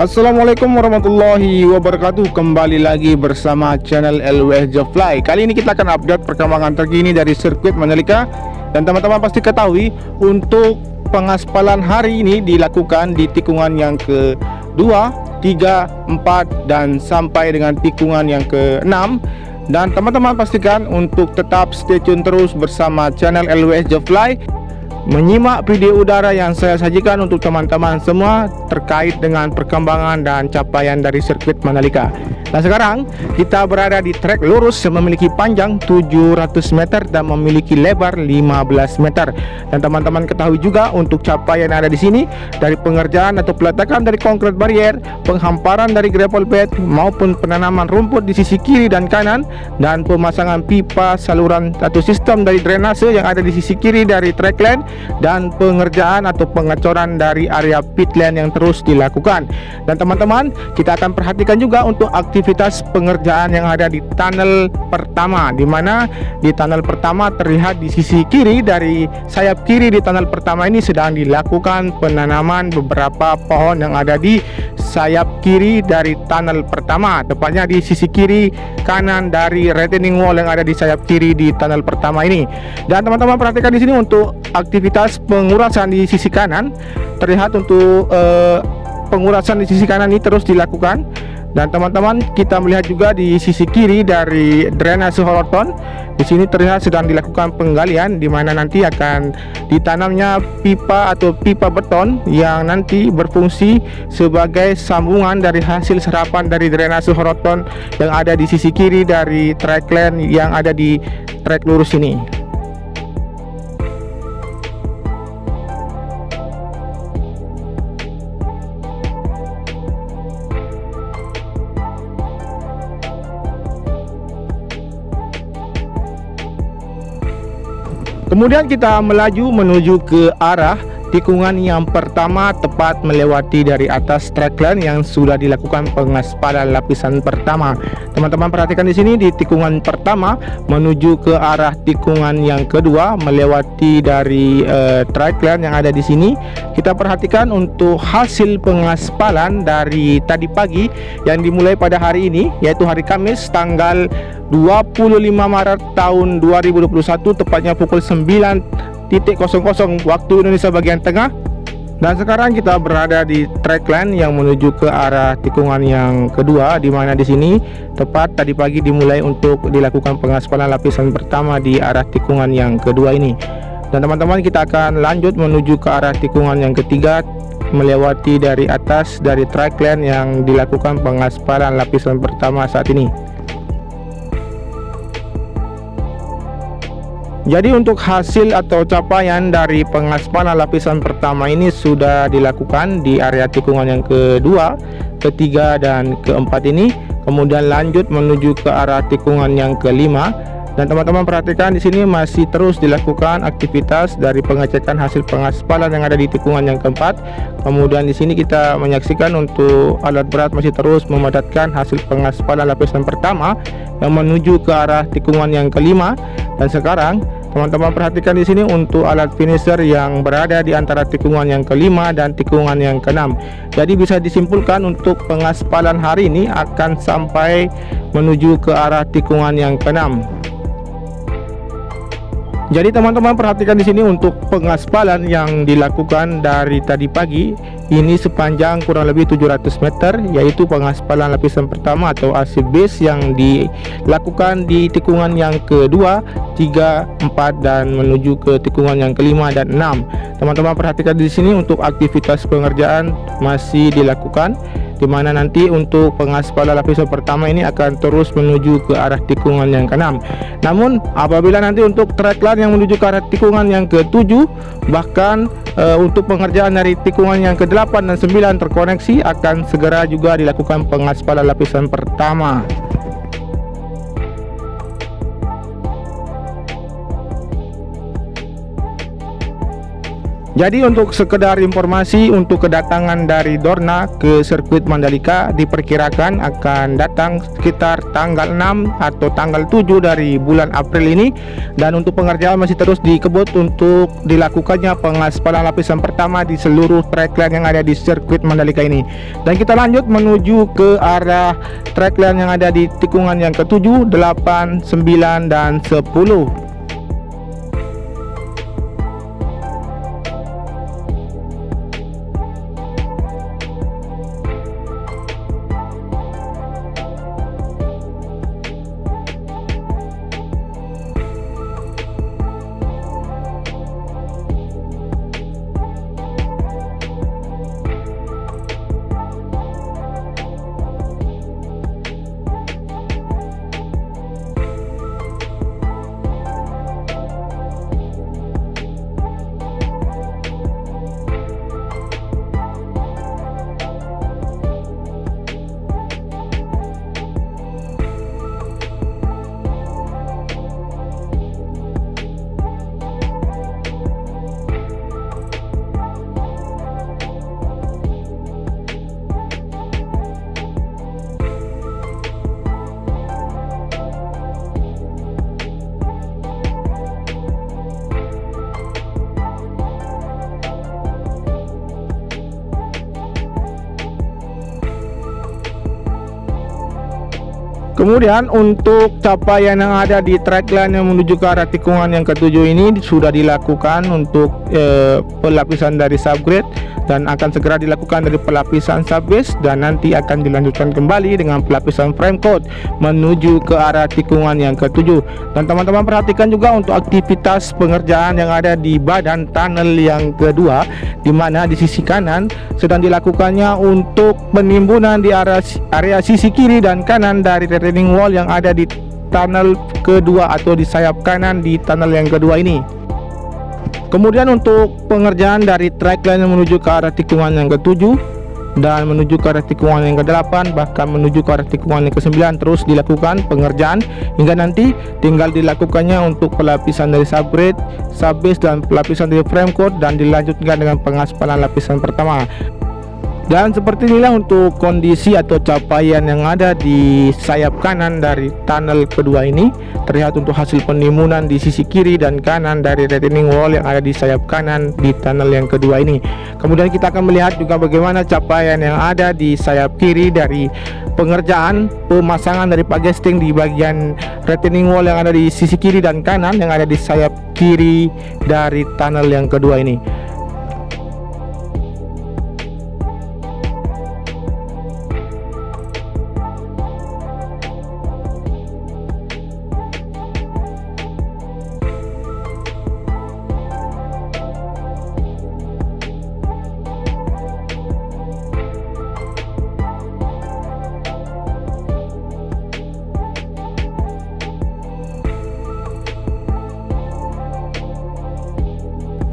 Assalamualaikum warahmatullahi wabarakatuh. Kembali lagi bersama channel LWS Jofly. Kali ini kita akan update perkembangan terkini dari sirkuit Mandalika. Dan teman-teman pasti ketahui, untuk pengaspalan hari ini dilakukan di tikungan yang ke-2, 3, 4 dan sampai dengan tikungan yang ke-6. Dan teman-teman pastikan untuk tetap stay tune terus bersama channel LWS Jofly, menyimak video udara yang saya sajikan untuk teman-teman semua terkait dengan perkembangan dan capaian dari sirkuit Mandalika. Nah, sekarang kita berada di trek lurus yang memiliki panjang 700 meter dan memiliki lebar 15 meter. Dan teman-teman ketahui juga untuk capaian yang ada di sini, dari pengerjaan atau peletakan dari konkret barrier, penghamparan dari gravel bed maupun penanaman rumput di sisi kiri dan kanan, dan pemasangan pipa saluran atau sistem dari drainase yang ada di sisi kiri dari track lane, dan pengerjaan atau pengecoran dari area pit lane yang terus dilakukan. Dan teman-teman, kita akan perhatikan juga untuk aktivitas pengerjaan yang ada di tunnel pertama, di mana di tunnel pertama terlihat di sisi kiri, dari sayap kiri di tunnel pertama ini sedang dilakukan penanaman beberapa pohon yang ada di sayap kiri dari tunnel pertama, tepatnya di sisi kiri kanan dari retaining wall yang ada di sayap kiri di tunnel pertama ini. Dan teman-teman perhatikan di sini untuk aktivitas pengurasan di sisi kanan, terlihat untuk pengurasan di sisi kanan ini terus dilakukan. Dan teman-teman kita melihat juga di sisi kiri dari drainase Horoton, di sini terlihat sedang dilakukan penggalian, di mana nanti akan ditanamnya pipa atau pipa beton yang nanti berfungsi sebagai sambungan dari hasil serapan dari drainase Horoton yang ada di sisi kiri dari track lane yang ada di trek lurus ini. Kemudian kita melaju menuju ke arah tikungan yang pertama, tepat melewati dari atas track lane yang sudah dilakukan pengaspalan lapisan pertama. Teman-teman perhatikan di sini di tikungan pertama menuju ke arah tikungan yang kedua melewati dari track lane yang ada di sini. Kita perhatikan untuk hasil pengaspalan dari tadi pagi yang dimulai pada hari ini, yaitu hari Kamis tanggal 25 Maret tahun 2021, tepatnya pukul 9.00 waktu Indonesia bagian tengah. Dan sekarang kita berada di track line yang menuju ke arah tikungan yang kedua, di mana di sini tepat tadi pagi dimulai untuk dilakukan pengaspalan lapisan pertama di arah tikungan yang kedua ini. Dan teman-teman kita akan lanjut menuju ke arah tikungan yang ketiga melewati dari atas dari track line yang dilakukan pengaspalan lapisan pertama saat ini. Jadi untuk hasil atau capaian dari pengaspalan lapisan pertama ini sudah dilakukan di area tikungan yang kedua, ketiga dan keempat ini. Kemudian lanjut menuju ke arah tikungan yang kelima. Dan teman-teman perhatikan di sini masih terus dilakukan aktivitas dari pengecekan hasil pengaspalan yang ada di tikungan yang keempat. Kemudian di sini kita menyaksikan untuk alat berat masih terus memadatkan hasil pengaspalan lapisan pertama yang menuju ke arah tikungan yang kelima. Dan sekarang teman-teman perhatikan di sini untuk alat finisher yang berada di antara tikungan yang kelima dan tikungan yang keenam. Jadi bisa disimpulkan untuk pengaspalan hari ini akan sampai menuju ke arah tikungan yang keenam. Jadi teman-teman perhatikan di sini untuk pengaspalan yang dilakukan dari tadi pagi ini sepanjang kurang lebih 700 meter, yaitu pengaspalan lapisan pertama atau AC base yang dilakukan di tikungan yang kedua, 3, 4 dan menuju ke tikungan yang kelima dan 6. Teman-teman perhatikan di sini untuk aktivitas pengerjaan masih dilakukan, di mana nanti untuk pengaspalan lapisan pertama ini akan terus menuju ke arah tikungan yang keenam. Namun apabila nanti untuk track line yang menuju ke arah tikungan yang ke-7, bahkan untuk pengerjaan dari tikungan yang ke-8 dan 9 terkoneksi, akan segera juga dilakukan pengaspalan lapisan pertama. Jadi untuk sekedar informasi, untuk kedatangan dari Dorna ke sirkuit Mandalika diperkirakan akan datang sekitar tanggal 6 atau tanggal 7 dari bulan April ini. Dan untuk pengerjaan masih terus dikebut untuk dilakukannya pengaspalan lapisan pertama di seluruh trackline yang ada di sirkuit Mandalika ini. Dan kita lanjut menuju ke arah trackline yang ada di tikungan yang ke-7, 8, 9, dan 10. Kemudian untuk capaian yang ada di trackline yang menuju ke arah tikungan yang ke-7 ini sudah dilakukan untuk pelapisan dari subgrade, dan akan segera dilakukan dari pelapisan subbase, dan nanti akan dilanjutkan kembali dengan pelapisan frame coat menuju ke arah tikungan yang ke-7. Dan teman-teman perhatikan juga untuk aktivitas pengerjaan yang ada di badan tunnel yang kedua, di mana di sisi kanan sedang dilakukannya untuk penimbunan di area sisi kiri dan kanan dari retaining wall yang ada di tunnel kedua atau di sayap kanan di tunnel yang kedua ini. Kemudian untuk pengerjaan dari trackline yang menuju ke arah tikungan yang ke-7 dan menuju ke arah tikungan yang ke-8, bahkan menuju ke arah tikungan yang ke-9 terus dilakukan pengerjaan hingga nanti tinggal dilakukannya untuk pelapisan dari subgrade, subbase, dan pelapisan dari frame coat, dan dilanjutkan dengan pengaspalan lapisan pertama. Dan seperti inilah untuk kondisi atau capaian yang ada di sayap kanan dari tunnel kedua ini. Terlihat untuk hasil penimbunan di sisi kiri dan kanan dari retaining wall yang ada di sayap kanan di tunnel yang kedua ini. Kemudian kita akan melihat juga bagaimana capaian yang ada di sayap kiri dari pengerjaan pemasangan dari pagesting di bagian retaining wall yang ada di sisi kiri dan kanan yang ada di sayap kiri dari tunnel yang kedua ini.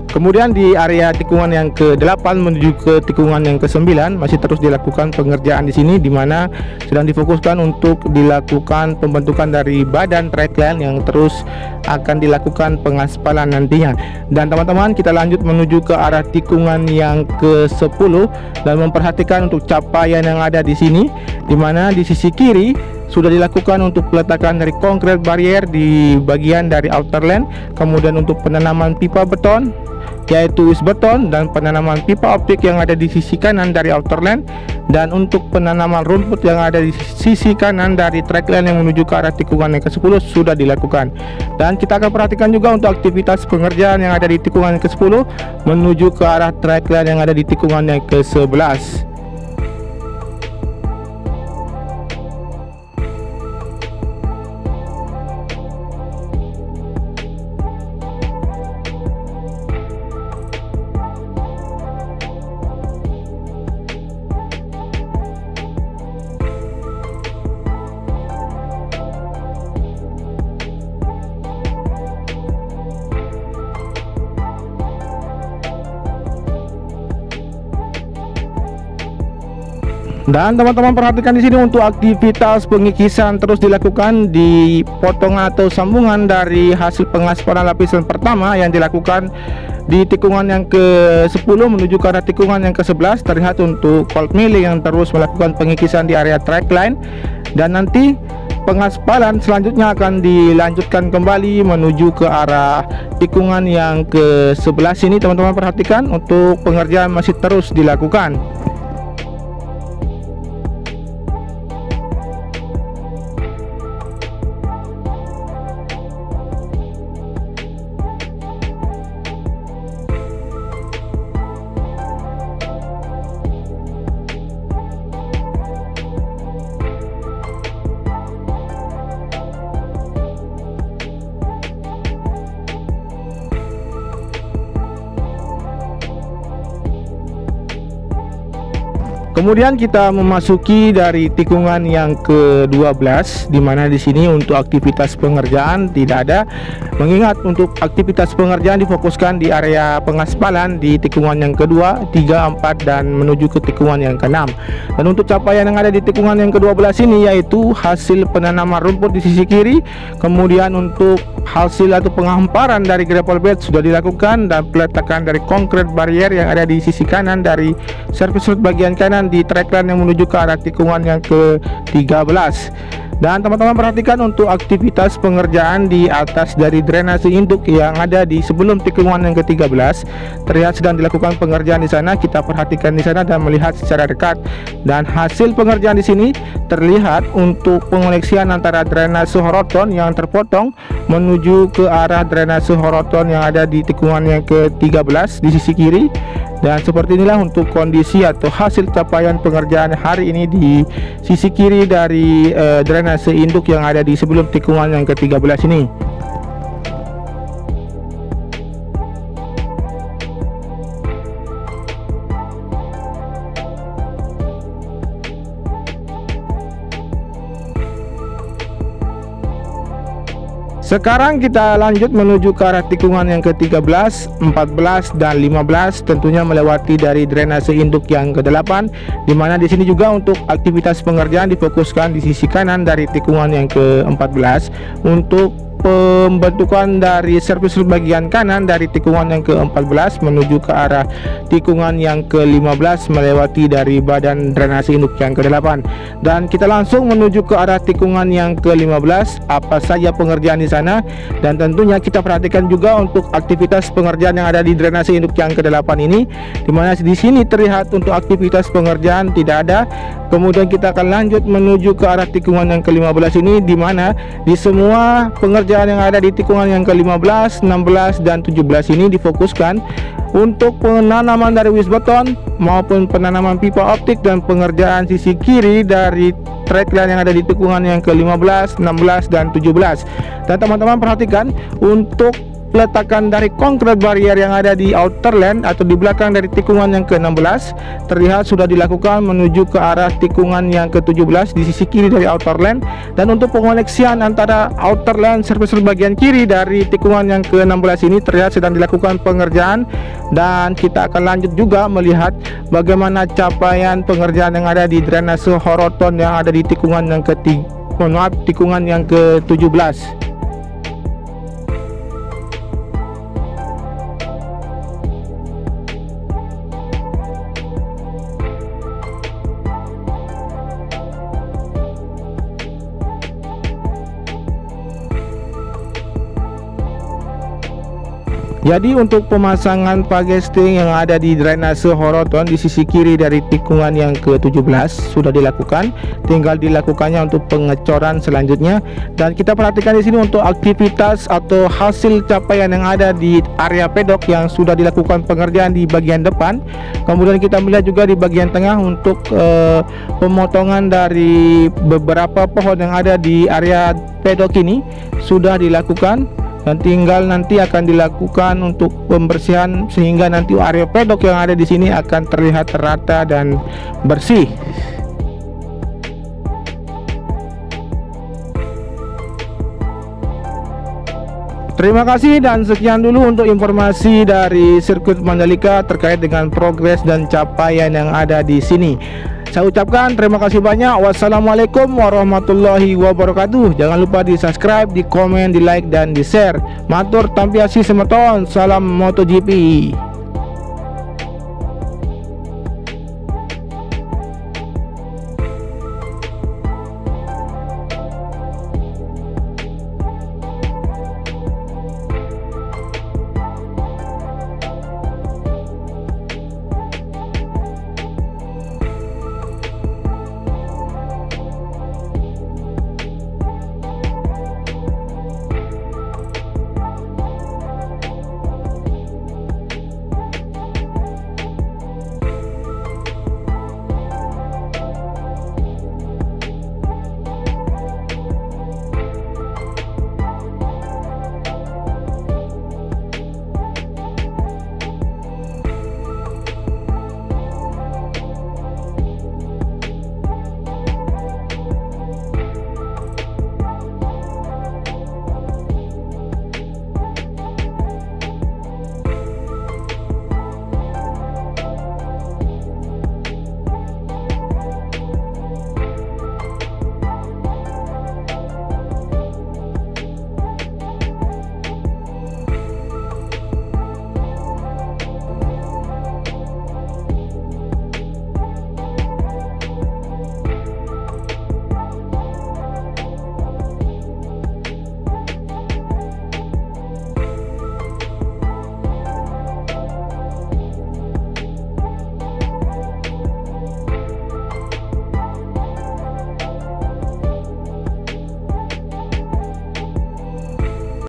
Kemudian di area tikungan yang ke-8 menuju ke tikungan yang ke-9 masih terus dilakukan pengerjaan di sini, di mana sedang difokuskan untuk dilakukan pembentukan dari badan trackline yang terus akan dilakukan pengaspalan nantinya. Dan teman-teman, kita lanjut menuju ke arah tikungan yang ke-10 dan memperhatikan untuk capaian yang ada di sini, di mana di sisi kiri sudah dilakukan untuk peletakan dari concrete barrier di bagian dari outer lane, kemudian untuk penanaman pipa beton yaitu wis beton, dan penanaman pipa optik yang ada di sisi kanan dari outer lane, dan untuk penanaman rumput yang ada di sisi kanan dari trackline yang menuju ke arah tikungan yang ke-10 sudah dilakukan. Dan kita akan perhatikan juga untuk aktivitas pengerjaan yang ada di tikungan yang ke-10 menuju ke arah trackline yang ada di tikungan yang ke-11. Dan teman-teman perhatikan di sini untuk aktivitas pengikisan terus dilakukan di potongan atau sambungan dari hasil pengaspalan lapisan pertama yang dilakukan Di tikungan yang ke-10 menuju ke arah tikungan yang ke-11 terlihat untuk cold milling yang terus melakukan pengikisan di area track line, dan nanti pengaspalan selanjutnya akan dilanjutkan kembali menuju ke arah tikungan yang ke-11 ini. Teman-teman perhatikan, untuk pengerjaan masih terus dilakukan. Kemudian kita memasuki dari tikungan yang ke-12, di mana di sini untuk aktivitas pengerjaan tidak ada, mengingat untuk aktivitas pengerjaan difokuskan di area pengaspalan di tikungan yang kedua, 3, 4 dan menuju ke tikungan yang ke-6. Dan untuk capaian yang ada di tikungan yang ke-12 ini yaitu hasil penanaman rumput di sisi kiri, kemudian untuk hasil atau penghamparan dari gravel bed sudah dilakukan, dan peletakan dari konkret barrier yang ada di sisi kanan dari service road bagian kanan di trackline yang menuju ke arah tikungan yang ke-13. Dan teman-teman perhatikan untuk aktivitas pengerjaan di atas dari drainase induk yang ada di sebelum tikungan yang ke-13 terlihat sedang dilakukan pengerjaan di sana. Kita perhatikan di sana dan melihat secara dekat, dan hasil pengerjaan di sini terlihat untuk pengoneksian antara drainase horizontal yang terpotong menuju ke arah drainase horizontal yang ada di tikungan yang ke-13 di sisi kiri. Dan seperti inilah untuk kondisi atau hasil capaian pengerjaan hari ini di sisi kiri dari drainase induk yang ada di sebelum tikungan yang ke-13 ini. Sekarang kita lanjut menuju ke arah tikungan yang ke-13, 14 dan 15, tentunya melewati dari drainase induk yang ke-8, di mana di sini juga untuk aktivitas pengerjaan difokuskan di sisi kanan dari tikungan yang ke-14 untuk pembentukan dari service road bagian kanan dari tikungan yang ke-14 menuju ke arah tikungan yang ke-15 melewati dari badan drainase induk yang ke-8. Dan kita langsung menuju ke arah tikungan yang ke-15, apa saja pengerjaan di sana, dan tentunya kita perhatikan juga untuk aktivitas pengerjaan yang ada di drainase induk yang ke-8 ini, di mana di sini terlihat untuk aktivitas pengerjaan tidak ada. Kemudian kita akan lanjut menuju ke arah tikungan yang ke-15 ini, di mana di semua pengerjaan yang ada di tikungan yang ke-15, 16 dan 17 ini difokuskan untuk penanaman dari wish beton maupun penanaman pipa optik dan pengerjaan sisi kiri dari trackline yang ada di tikungan yang ke-15, 16 dan 17. Dan teman-teman perhatikan untuk peletakan dari konkret barrier yang ada di outer lane atau di belakang dari tikungan yang ke-16 terlihat sudah dilakukan menuju ke arah tikungan yang ke-17 di sisi kiri dari outer lane. Dan untuk pengoneksian antara outer lane service road bagian kiri dari tikungan yang ke-16 ini terlihat sedang dilakukan pengerjaan, dan kita akan lanjut juga melihat bagaimana capaian pengerjaan yang ada di drainase horizontal yang ada di tikungan yang tikungan yang ke-17. Jadi untuk pemasangan pagesting yang ada di drainase horizontal di sisi kiri dari tikungan yang ke-17 sudah dilakukan, tinggal dilakukannya untuk pengecoran selanjutnya. Dan kita perhatikan di sini untuk aktivitas atau hasil capaian yang ada di area pedok yang sudah dilakukan pengerjaan di bagian depan. Kemudian kita melihat juga di bagian tengah untuk pemotongan dari beberapa pohon yang ada di area pedok ini sudah dilakukan, dan tinggal nanti akan dilakukan untuk pembersihan sehingga nanti area pedok yang ada di sini akan terlihat rata dan bersih. Terima kasih, dan sekian dulu untuk informasi dari sirkuit Mandalika terkait dengan progres dan capaian yang ada di sini. Saya ucapkan terima kasih banyak. Wassalamualaikum warahmatullahi wabarakatuh. Jangan lupa di subscribe, di komen, di like, dan di share. Matur tampiasi semeton. Salam MotoGP.